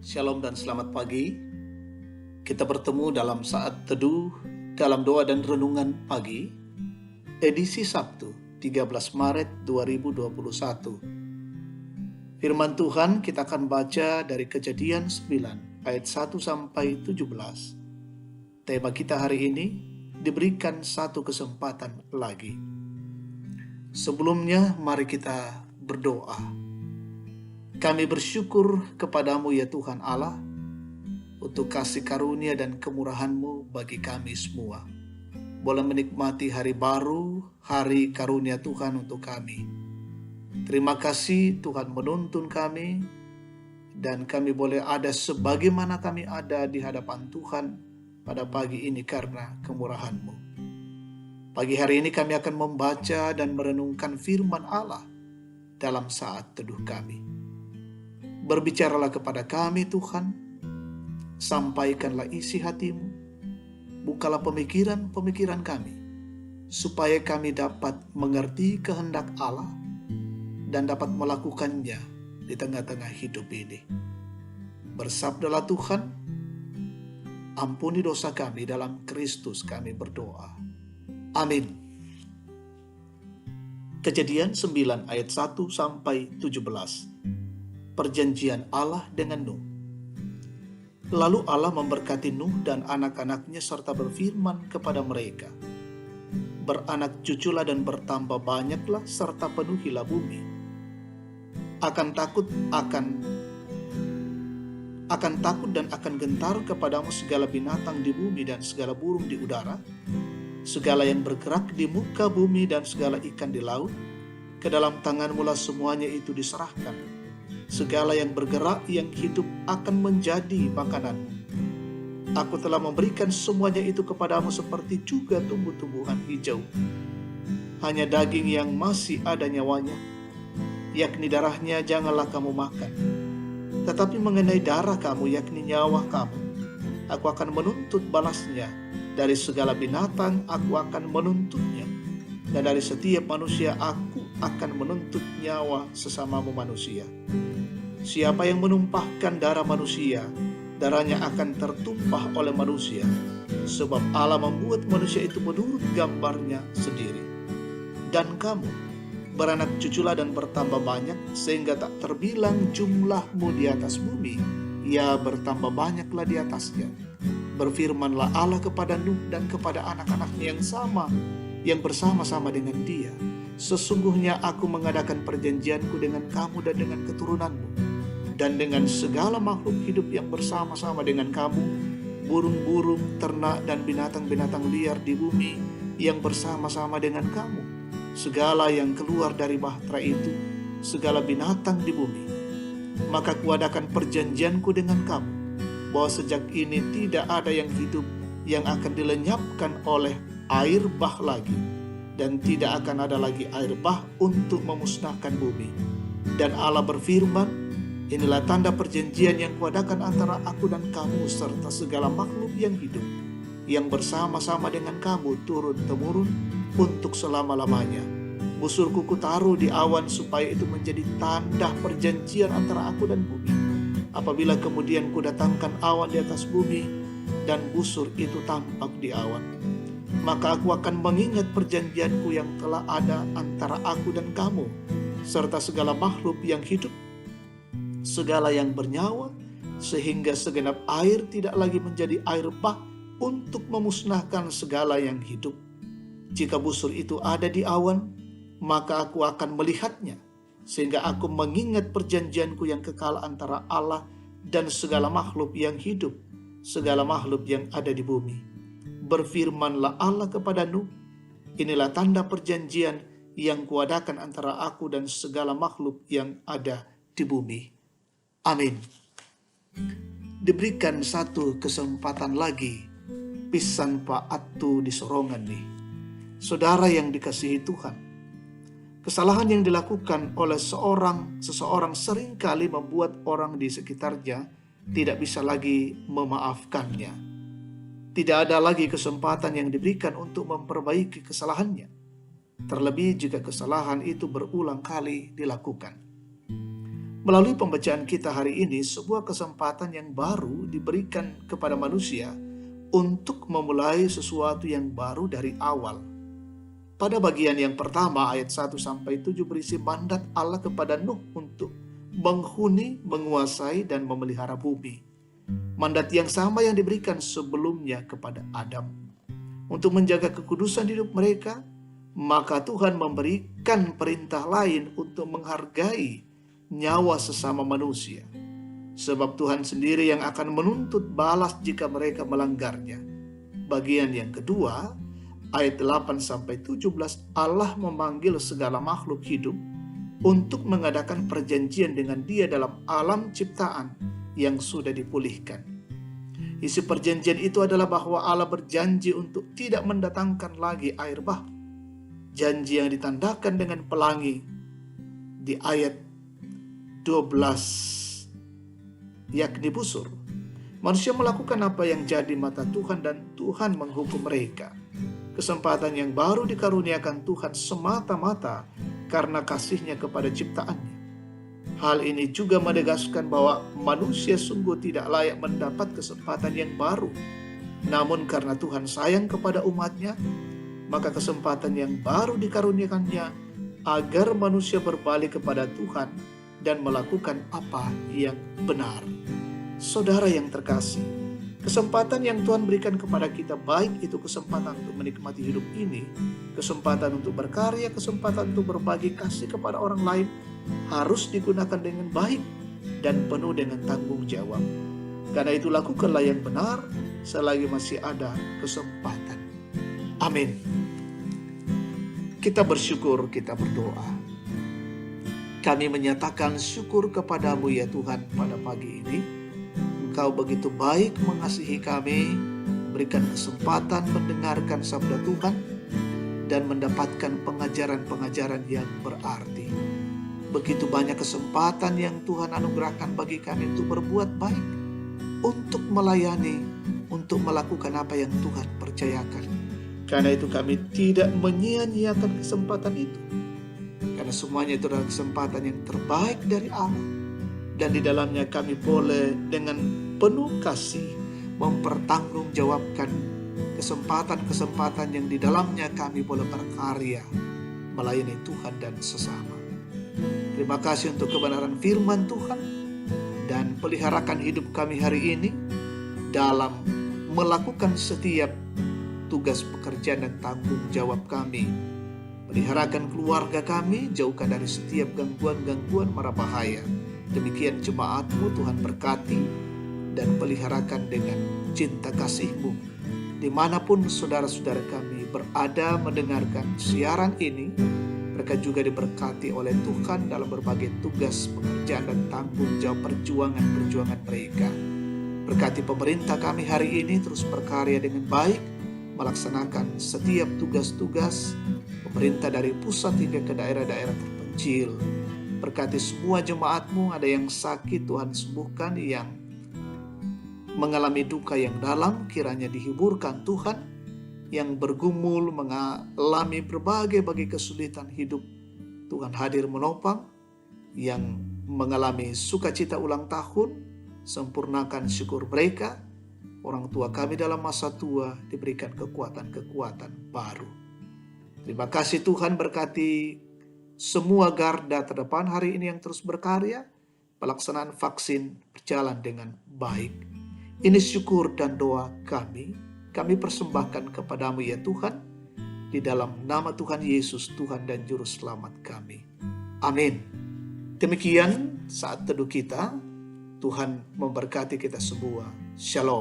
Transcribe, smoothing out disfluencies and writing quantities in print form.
Shalom dan selamat pagi. Kita bertemu dalam saat teduh, dalam doa dan renungan pagi, edisi Sabtu, 13 Maret 2021. Firman Tuhan kita akan baca dari Kejadian 9 ayat 1 sampai 17. Tema kita hari ini, diberikan satu kesempatan lagi. Sebelumnya mari kita berdoa. Kami bersyukur kepadamu ya Tuhan Allah, untuk kasih karunia dan kemurahan-Mu bagi kami semua. Boleh menikmati hari baru, hari karunia Tuhan untuk kami. Terima kasih Tuhan menuntun kami, dan kami boleh ada sebagaimana kami ada di hadapan Tuhan pada pagi ini karena kemurahan-Mu. Pagi hari ini kami akan membaca dan merenungkan firman Allah dalam saat teduh kami. Berbicaralah kepada kami Tuhan, sampaikanlah isi hati-Mu, bukalah pemikiran-pemikiran kami, supaya kami dapat mengerti kehendak Allah dan dapat melakukannya di tengah-tengah hidup ini. Bersabdalah Tuhan, ampuni dosa kami, dalam Kristus kami berdoa. Amin. Kejadian 9 ayat 1 sampai 17. Perjanjian Allah dengan Nuh. Lalu Allah memberkati Nuh dan anak-anaknya serta berfirman kepada mereka, beranak cuculah dan bertambah banyaklah serta penuhilah bumi. Akan takut dan akan gentar kepadamu segala binatang di bumi dan segala burung di udara, segala yang bergerak di muka bumi dan segala ikan di laut. Ke dalam tanganmu lah semuanya itu diserahkan. Segala yang bergerak yang hidup akan menjadi makananmu. Aku telah memberikan semuanya itu kepadamu seperti juga tumbuh-tumbuhan hijau. Hanya daging yang masih ada nyawanya, yakni darahnya, janganlah kamu makan. Tetapi mengenai darah kamu, yakni nyawa kamu, aku akan menuntut balasnya. Dari segala binatang aku akan menuntutnya, dan dari setiap manusia aku akan menuntut nyawa sesamamu manusia. Siapa yang menumpahkan darah manusia, darahnya akan tertumpah oleh manusia, sebab Allah membuat manusia itu menurut gambarnya sendiri. Dan kamu, beranak cuculah dan bertambah banyak, sehingga tak terbilang jumlahmu di atas bumi, ya bertambah banyaklah di atasnya. Berfirmanlah Allah kepada Nuh dan kepada anak-anaknya yang bersama-sama dengan dia. Sesungguhnya aku mengadakan perjanjianku dengan kamu dan dengan keturunanmu, dan dengan segala makhluk hidup yang bersama-sama dengan kamu, burung-burung, ternak, dan binatang-binatang liar di bumi yang bersama-sama dengan kamu, segala yang keluar dari bahtera itu, segala binatang di bumi. Maka kuadakan perjanjianku dengan kamu, bahwa sejak ini tidak ada yang hidup yang akan dilenyapkan oleh air bah lagi, dan tidak akan ada lagi air bah untuk memusnahkan bumi. Dan Allah berfirman, inilah tanda perjanjian yang kuadakan antara aku dan kamu serta segala makhluk yang hidup yang bersama-sama dengan kamu turun-temurun untuk selama-lamanya. Busurku kutaruh di awan supaya itu menjadi tanda perjanjian antara aku dan bumi. Apabila kemudian kudatangkan awan di atas bumi dan busur itu tampak di awan, maka aku akan mengingat perjanjianku yang telah ada antara aku dan kamu, serta segala makhluk yang hidup, segala yang bernyawa, sehingga segenap air tidak lagi menjadi air bah untuk memusnahkan segala yang hidup. Jika busur itu ada di awan, maka aku akan melihatnya, sehingga aku mengingat perjanjianku yang kekal antara Allah dan segala makhluk yang hidup, segala makhluk yang ada di bumi. Berfirmanlah Allah kepada Nuh, inilah tanda perjanjian yang kuadakan antara aku dan segala makhluk yang ada di bumi. Amin. Diberikan satu kesempatan lagi, pisan Pak Atu di sorongan nih. Saudara yang dikasihi Tuhan, kesalahan yang dilakukan oleh seseorang seringkali membuat orang di sekitarnya tidak bisa lagi memaafkannya. Tidak ada lagi kesempatan yang diberikan untuk memperbaiki kesalahannya, terlebih jika kesalahan itu berulang kali dilakukan. Melalui pembacaan kita hari ini, sebuah kesempatan yang baru diberikan kepada manusia untuk memulai sesuatu yang baru dari awal. Pada bagian yang pertama, ayat 1-7 berisi mandat Allah kepada Nuh untuk menghuni, menguasai, dan memelihara bumi. Mandat yang sama yang diberikan sebelumnya kepada Adam. Untuk menjaga kekudusan hidup mereka, maka Tuhan memberikan perintah lain untuk menghargai nyawa sesama manusia. Sebab Tuhan sendiri yang akan menuntut balas jika mereka melanggarnya. Bagian yang kedua, ayat 8-17, Allah memanggil segala makhluk hidup untuk mengadakan perjanjian dengan Dia dalam alam ciptaan yang sudah dipulihkan. Isi perjanjian itu adalah bahwa Allah berjanji untuk tidak mendatangkan lagi air bah. Janji yang ditandakan dengan pelangi di ayat 12, yakni busur. Manusia melakukan apa yang jadi mata Tuhan dan Tuhan menghukum mereka. Kesempatan yang baru dikaruniakan Tuhan semata-mata karena kasih-Nya kepada ciptaannya. Hal ini juga menegaskan bahwa manusia sungguh tidak layak mendapat kesempatan yang baru. Namun karena Tuhan sayang kepada umat-Nya, maka kesempatan yang baru dikaruniakannya agar manusia berbalik kepada Tuhan dan melakukan apa yang benar. Saudara yang terkasih, kesempatan yang Tuhan berikan kepada kita, baik itu kesempatan untuk menikmati hidup ini, kesempatan untuk berkarya, kesempatan untuk berbagi kasih kepada orang lain, harus digunakan dengan baik dan penuh dengan tanggung jawab. Karena itu lakukanlah yang benar selagi masih ada kesempatan. Amin. Kita bersyukur, kita berdoa. Kami menyatakan syukur kepadamu ya Tuhan pada pagi ini. Engkau begitu baik mengasihi kami, memberikan kesempatan mendengarkan sabda Tuhan, dan mendapatkan pengajaran-pengajaran yang berarti. Begitu banyak kesempatan yang Tuhan anugerahkan bagi kami untuk berbuat baik, untuk melayani, untuk melakukan apa yang Tuhan percayakan. Karena itu kami tidak menyia-nyiakan kesempatan itu. Karena semuanya itu adalah kesempatan yang terbaik dari Allah. Dan di dalamnya kami boleh dengan penuh kasih mempertanggungjawabkan kesempatan-kesempatan yang di dalamnya kami boleh berkarya melayani Tuhan dan sesama. Terima kasih untuk kebenaran firman Tuhan, dan peliharakan hidup kami hari ini dalam melakukan setiap tugas pekerjaan dan tanggung jawab kami. Peliharakan keluarga kami, jauhkan dari setiap gangguan-gangguan mara bahaya. Demikian jemaat-Mu Tuhan berkati dan peliharakan dengan cinta kasih-Mu. Dimanapun saudara-saudara kami berada mendengarkan siaran ini, mereka juga diberkati oleh Tuhan dalam berbagai tugas pekerjaan dan tanggung jawab perjuangan mereka. Berkati pemerintah kami hari ini terus berkarya dengan baik, melaksanakan setiap tugas-tugas pemerintah dari pusat hingga ke daerah-daerah terpencil. Berkati semua jemaat-Mu, ada yang sakit Tuhan sembuhkan, yang mengalami duka yang dalam kiranya dihiburkan Tuhan, yang bergumul mengalami berbagai kesulitan hidup Tuhan hadir menopang, yang mengalami sukacita ulang tahun sempurnakan syukur mereka. Orang tua kami dalam masa tua diberikan kekuatan-kekuatan baru. Terima kasih Tuhan, berkati semua garda terdepan hari ini yang terus berkarya. Pelaksanaan vaksin berjalan dengan baik. Ini syukur dan doa kami persembahkan kepadamu ya Tuhan, di dalam nama Tuhan Yesus, Tuhan dan Juru Selamat kami. Amin. Demikian saat teduh kita. Tuhan memberkati kita semua. Shalom.